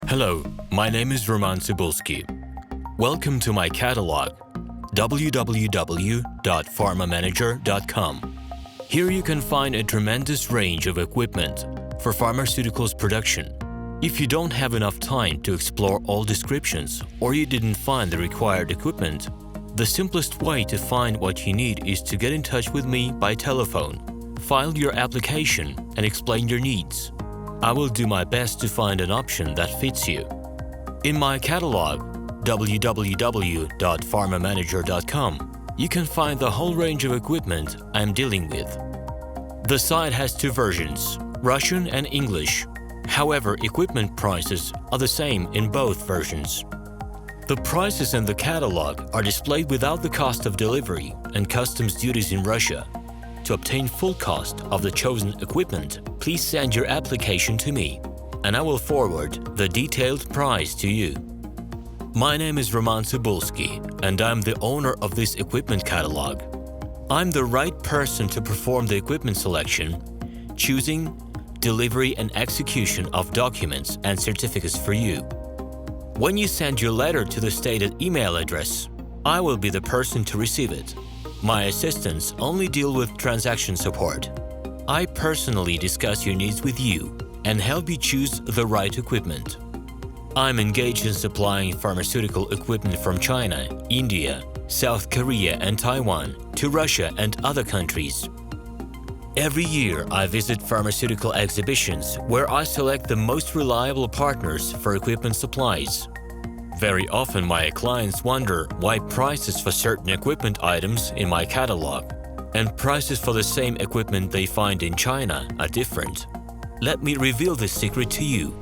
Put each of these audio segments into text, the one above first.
Hello, my name is RomanTsibulsky. Welcome to my catalog, www.pharmamanager.com. Here you can find a tremendous range of equipment for pharmaceuticals production. If you don't have enough time to explore all descriptions or you didn't find the required equipment, the simplest way to find what you need is to get in touch with me by telephone, file your application, and explain your needs. I will do my best to find an option that fits you. In my catalog, www.pharmamanager.com, you can find the whole range of equipment I am dealing with. The site has two versions, Russian and English. However, equipment prices are the same in both versions. The prices in the catalog are displayed without the cost of delivery and customs duties in Russia. To obtain full cost of the chosen equipment, please send your application to me, and I will forward the detailed price to you. My name is RomanTsibulsky, and I'm the owner of this equipment catalog. I'm the right person to perform the equipment selection, choosing, delivery and execution of documents and certificates for you. When you send your letter to the stated email address, I will be the person to receive it. My assistants only deal with transaction support. I personally discuss your needs with you and help you choose the right equipment. I'm engaged in supplying pharmaceutical equipment from China, India, South Korea and Taiwan to Russia and other countries. Every year, I visit pharmaceutical exhibitions where I select the most reliable partners for equipment supplies. Very often, my clients wonder why prices for certain equipment items in my catalog and prices for the same equipment they find in China are different. Let me reveal this secret to you.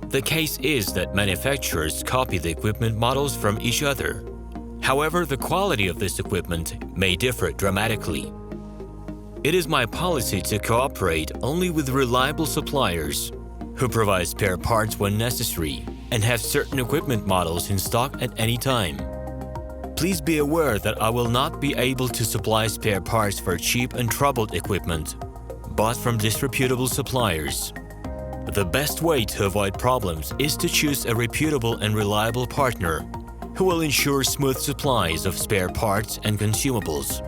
The case is that manufacturers copy the equipment models from each other. However, the quality of this equipment may differ dramatically. It is my policy to cooperate only with reliable suppliers who provide spare parts when necessary and have certain equipment models in stock at any time. Please be aware that I will not be able to supply spare parts for cheap and troubled equipment bought from disreputable suppliers. The best way to avoid problems is to choose a reputable and reliable partner who will ensure smooth supplies of spare parts and consumables.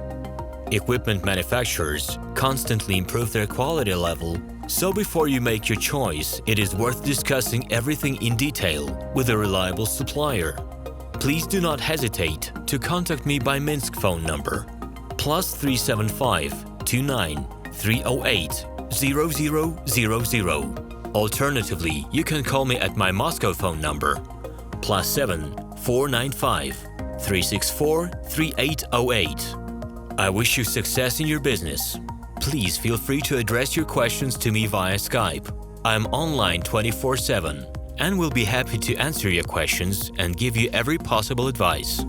Equipment manufacturers constantly improve their quality level, so before you make your choice, it is worth discussing everything in detail with a reliable supplier. Please do not hesitate to contact me by Minsk phone number +375 29 308 0000. Alternatively, you can call me at my Moscow phone number +7 495 364 3808. I wish you success in your business. Please feel free to address your questions to me via Skype. I'm online 24/7 and will be happy to answer your questions and give you every possible advice.